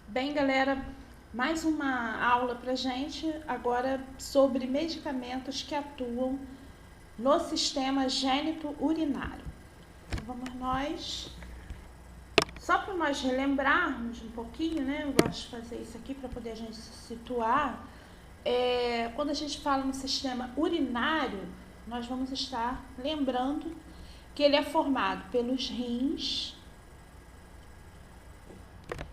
Bem, galera, mais uma aula pra gente agora sobre medicamentos que atuam no sistema gênito-urinário. Então, vamos nós, só para nós relembrarmos um pouquinho, né? Eu gosto de fazer isso aqui para poder a gente se situar. Quando a gente fala no sistema urinário, nós vamos estar lembrando que ele é formado pelos rins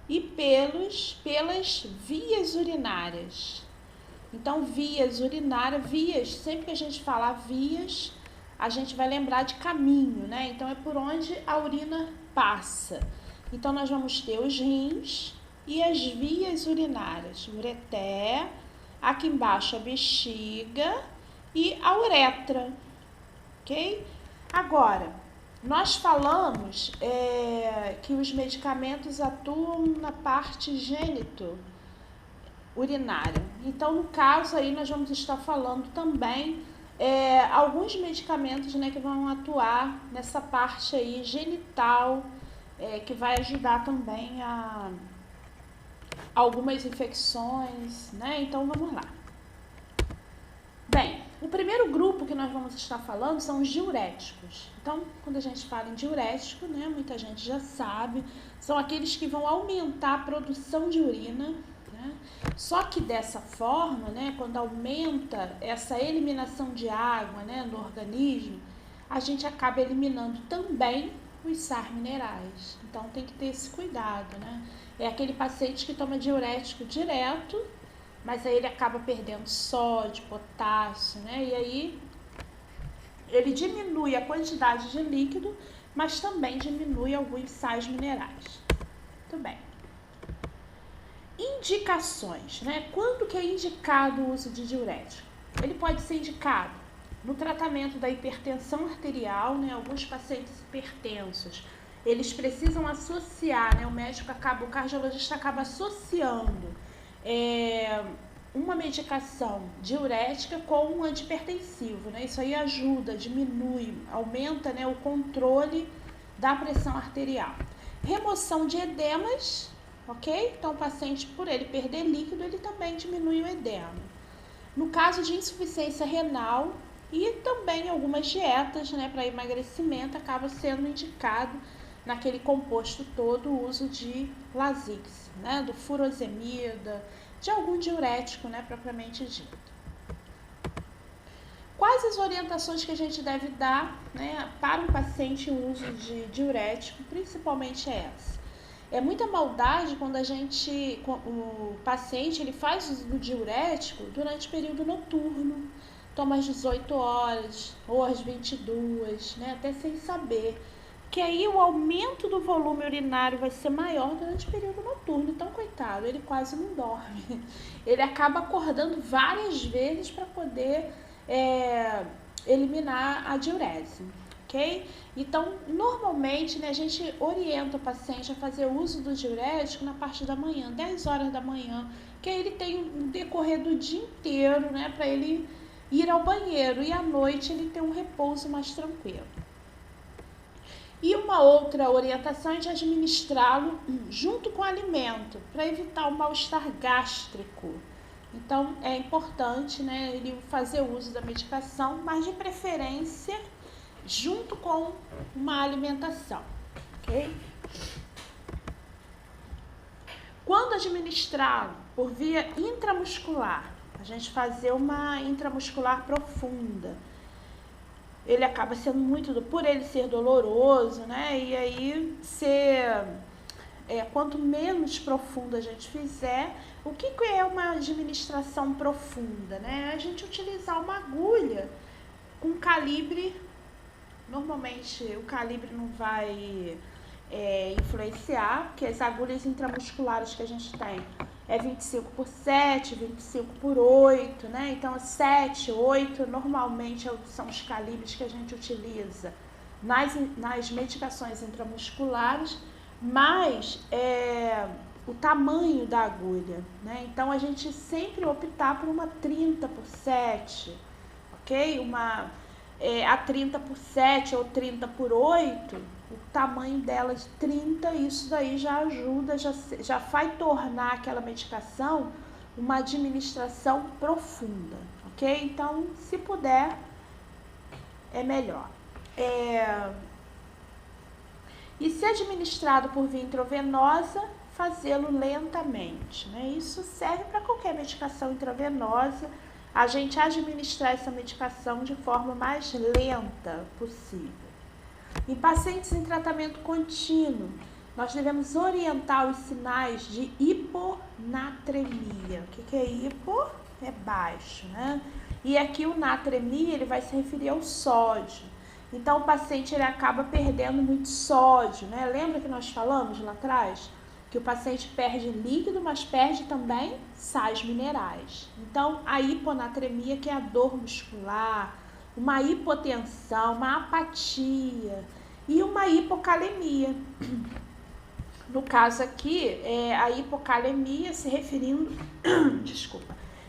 e pelas vias urinárias. Então, vias urinárias, sempre que a gente falar vias, a gente vai lembrar de caminho, né? Então, é por onde a urina passa. Então, nós vamos ter os rins e as vias urinárias, ureter, aqui embaixo a bexiga e a uretra, ok? Agora, nós falamos que os medicamentos atuam na parte gênito-urinária. Então, no caso aí, nós vamos estar falando também alguns medicamentos, né, que vão atuar nessa parte aí genital, que vai ajudar também a algumas infecções, né? Então, vamos lá. Bem, o primeiro grupo que nós vamos estar falando são os diuréticos. Então, quando a gente fala em diurético, né, muita gente já sabe, são aqueles que vão aumentar a produção de urina, né? Só que dessa forma, né, quando aumenta essa eliminação de água, né, no organismo, a gente acaba eliminando também os sais minerais. Então, tem que ter esse cuidado, né? É aquele paciente que toma diurético direto, mas aí ele acaba perdendo sódio, potássio, né? E aí ele diminui a quantidade de líquido, mas também diminui alguns sais minerais. Muito bem. Indicações, né? Quando que é indicado o uso de diurético? Ele pode ser indicado no tratamento da hipertensão arterial, né? Alguns pacientes hipertensos, eles precisam associar, né? O cardiologista acaba associando uma medicação diurética com um antihipertensivo, né? Isso aí ajuda, diminui, aumenta, né, o controle da pressão arterial. Remoção de edemas, ok? Então, o paciente, por ele perder líquido, ele também diminui o edema. No caso de insuficiência renal e também algumas dietas, né, para emagrecimento, acaba sendo indicado naquele composto todo o uso de Lasix, né, do furosemida, de algum diurético, né, propriamente dito. Quais as orientações que a gente deve dar, né, para um paciente em uso de diurético, principalmente essa? É muita maldade quando o paciente ele faz uso do diurético durante o período noturno, toma às 18 horas ou às 22, né, até sem saber. Que aí o aumento do volume urinário vai ser maior durante o período noturno. Então, coitado, ele quase não dorme. Ele acaba acordando várias vezes para poder eliminar a diurese, ok? Então, normalmente, né, a gente orienta o paciente a fazer uso do diurético na parte da manhã, 10 horas da manhã, que aí ele tem um decorrer do dia inteiro, né, para ele ir ao banheiro, e à noite ele tem um repouso mais tranquilo. E uma outra orientação é de administrá-lo junto com o alimento, para evitar o mal-estar gástrico. Então, é importante, né, ele fazer uso da medicação, mas de preferência junto com uma alimentação, ok? Quando administrá-lo por via intramuscular, a gente fazer uma intramuscular profunda, ele acaba sendo por ele ser doloroso, né? E aí quanto menos profunda a gente fizer, o que é uma administração profunda, né? A gente utilizar uma agulha com calibre, normalmente o calibre não vai influenciar, porque as agulhas intramusculares que a gente tem é 25 por 7, 25 por 8, né? Então, 7, 8 normalmente são os calibres que a gente utiliza nas medicações intramusculares, mas o tamanho da agulha, né? Então, a gente sempre optar por uma 30 por 7, ok? A 30 por 7 ou 30 por 8, o tamanho dela de 30, isso daí já ajuda, já vai tornar aquela medicação uma administração profunda, ok? Então, se puder, é melhor. E se administrado por via intravenosa, fazê-lo lentamente, né? Isso serve para qualquer medicação intravenosa, a gente administrar essa medicação de forma mais lenta possível. Em pacientes em tratamento contínuo, nós devemos orientar os sinais de hiponatremia. O que é hipo? É baixo, né? E aqui o natremia, ele vai se referir ao sódio. Então, o paciente ele acaba perdendo muito sódio, né? Lembra que nós falamos lá atrás? Que o paciente perde líquido, mas perde também sais minerais. Então, a hiponatremia, que é a dor muscular, uma hipotensão, uma apatia e uma hipocalemia. No caso aqui, a hipocalemia se referindo,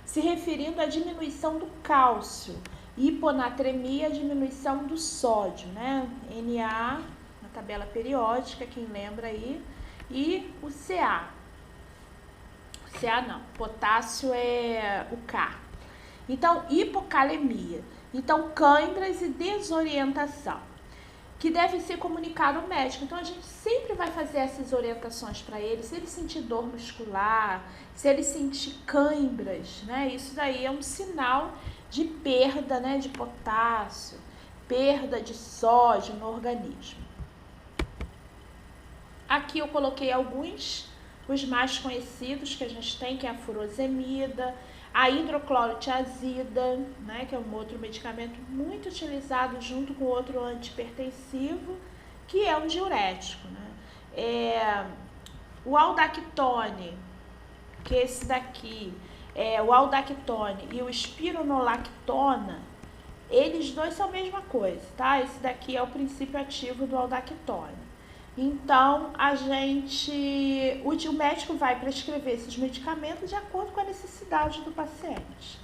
se referindo à diminuição do cálcio. Hiponatremia, diminuição do sódio, né? Na tabela periódica, quem lembra aí, e o Ca. O Ca não, potássio é o K. Então, hipocalemia. Então, câimbras e desorientação, que deve ser comunicado ao médico. Então, a gente sempre vai fazer essas orientações para ele. Se ele sentir dor muscular, se ele sentir câimbras, né? Isso daí é um sinal de perda, né, de potássio, perda de sódio no organismo. Aqui eu coloquei alguns, os mais conhecidos que a gente tem, que é a furosemida, a hidroclorotiazida, né, que é um outro medicamento muito utilizado junto com outro antihipertensivo, que é um diurético, né? O aldactone, que é esse daqui, o aldactone e o espironolactona, eles dois são a mesma coisa, tá? Esse daqui é o princípio ativo do aldactone. Então, o médico vai prescrever esses medicamentos de acordo com a necessidade do paciente.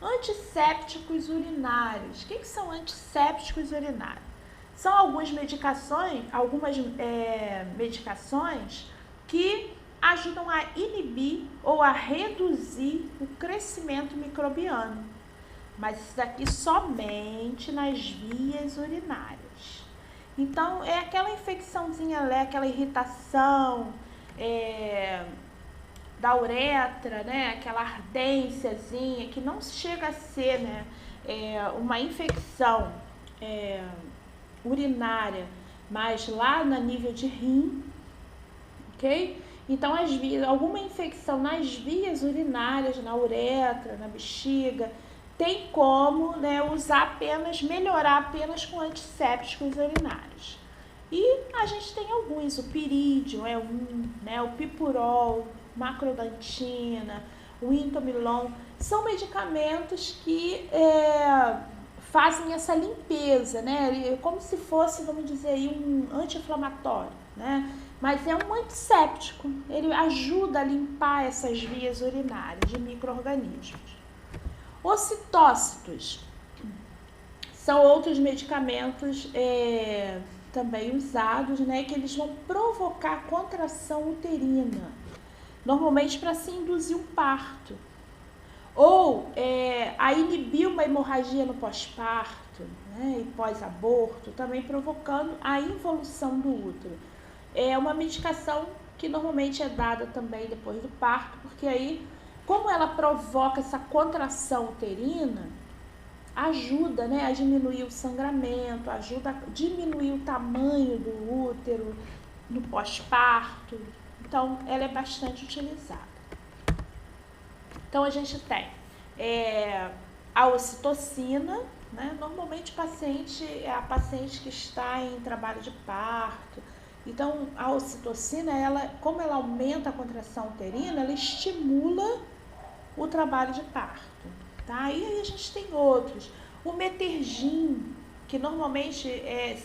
Antissépticos urinários. O que são antissépticos urinários? São algumas medicações que ajudam a inibir ou a reduzir o crescimento microbiano. Mas isso daqui somente nas vias urinárias. Então, é aquela infecçãozinha, aquela irritação da uretra, né? Aquela ardênciazinha, que não chega a ser, né, uma infecção urinária, mas lá no nível de rim, ok? Então, alguma infecção nas vias urinárias, na uretra, na bexiga, tem como, né, melhorar apenas com antissépticos urinários. E a gente tem alguns, o pirídeo é um, né, o pipurol, macrodantina, o intomilon, são medicamentos que fazem essa limpeza, né, como se fosse, vamos dizer aí, um anti-inflamatório, né, mas é um antisséptico, ele ajuda a limpar essas vias urinárias de micro-organismos. Os citócitos são outros medicamentos também usados, né, que eles vão provocar contração uterina, normalmente para se induzir um parto, ou a inibir uma hemorragia no pós-parto, né, e pós-aborto, também provocando a involução do útero. É uma medicação que normalmente é dada também depois do parto, porque aí, como ela provoca essa contração uterina, ajuda, né, a diminuir o sangramento, ajuda a diminuir o tamanho do útero no pós-parto. Então, ela é bastante utilizada. Então, a gente tem a ocitocina, né, normalmente a paciente que está em trabalho de parto. Então, a ocitocina, como ela aumenta a contração uterina, ela estimula o trabalho de parto, tá? E aí a gente tem outros. O metergin, que normalmente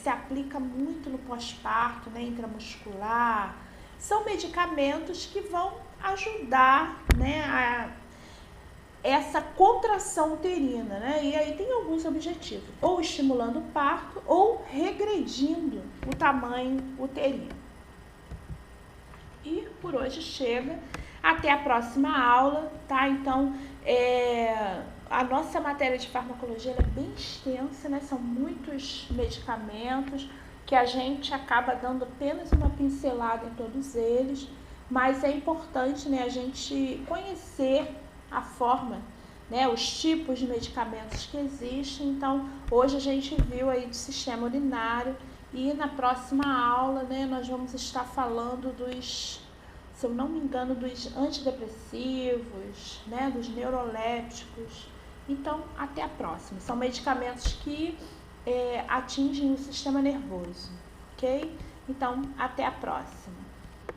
se aplica muito no pós-parto, né, intramuscular. São medicamentos que vão ajudar, né, essa contração uterina, né? E aí tem alguns objetivos, ou estimulando o parto ou regredindo o tamanho uterino. E por hoje chega. Até a próxima aula, tá? Então, a nossa matéria de farmacologia é bem extensa, né? São muitos medicamentos que a gente acaba dando apenas uma pincelada em todos eles, mas é importante, né, a gente conhecer a forma, né, os tipos de medicamentos que existem. Então, hoje a gente viu aí do sistema urinário e na próxima aula, né, nós vamos estar falando dos, se eu não me engano, dos antidepressivos, né, dos neurolépticos. Então, até a próxima. São medicamentos que atingem o sistema nervoso, ok? Então, até a próxima.